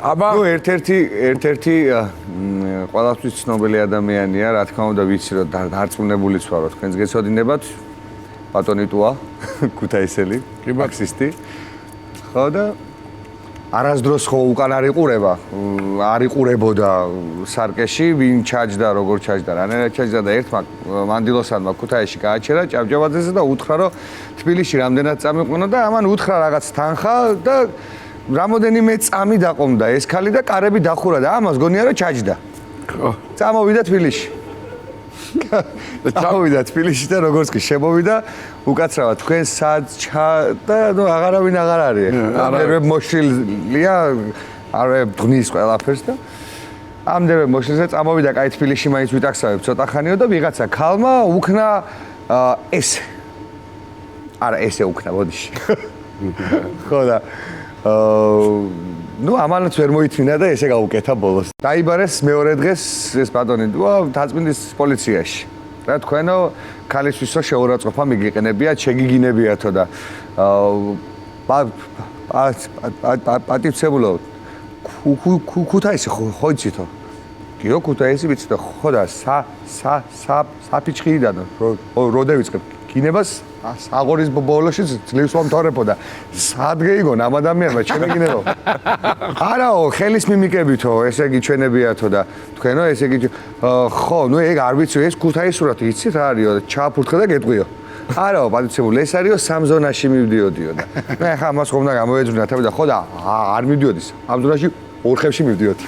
აბა ნუ ერთ-ერთი ყველასთვის ცნობილი ადამიანია, რა თქმა უნდა, ვიცი რომ დარწმუნებულიც ვარო, თქვენს გეცოდინებათ. ბატონი ტუა, ქუთაისელი, მარქსისტი. ხო და არასდროს ხო უკან არ იყურებოდა სარკეში, ვინ ჩაჯდა, როგორ ჩაჯდა, რანაირად ჩაჯდა და ერთმა მანდილოსანმა ქუთაისში გააჩერა ჭავჭავაძეზე და უთხრა რომ თბილისში რამდენად წამიყვანა და ამან უთხრა რაღაც თანხა და რამოდენიმე წამი დაყომდა ეს ქალი და კარები დახურა და ამას გონია რომ ჩაჯდა. წამოვიდა თბილისში. წამოვიდა თბილისში და როგორც კი შემოვიდა უკაცრავად თქვენ სად და ნუ აღარავინ აღარ არის. ამდენივე მოშლილია, არ ვღნის ყველაფერს და ამდენივე მოშლილზე წამოვიდა კაი თბილისში მაინც ვიტაქსავებ ცოტა ხანიო და ვიღაცა ქალმა უქნა ესე. არა ესე უქნა ბოდიში. ხო და ნუ ამანაც ვერ მოითმინა და ესე გაუკეთა ბოლოს. დაიბარეს მეორე დღეს ეს ბატონი დაწმინდის პოლიციაში. რა თქვენო ქალისთვისო შეურაცხყოფა მიგიყენებიათ, შეგიგინებიათო და პატივცემულო ქუთაისი ხო იცითო? გიო ქუთაისი ვიცით ხო და საფიჩხიიდან როდე ვიწყებ გინებას საღორის ბოლოში ძლივს მომთორებოდა. სად გეიგონ ამ ადამიანმა შემეგინებო? არაო, ხელის მიმიკებითო, ესე იგი ჩვენებიათო და თქვენო ესე იგი ხო, ნუ ეგ არ ვიცი, ეს ქუთაისურად იცით რა არისო, ჩააფურთხე და გეტყვიო. არაო, პატივცემული, ეს არისო სამ ზონაში მივდიოდიო და მე ხა ამას ხომ უნდა გამოეძვრნა თები და ხო და არ მივდიოდი. ამ ზონაში ორხევში მივდიოდი.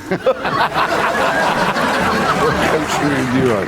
ხევში მივდივარ.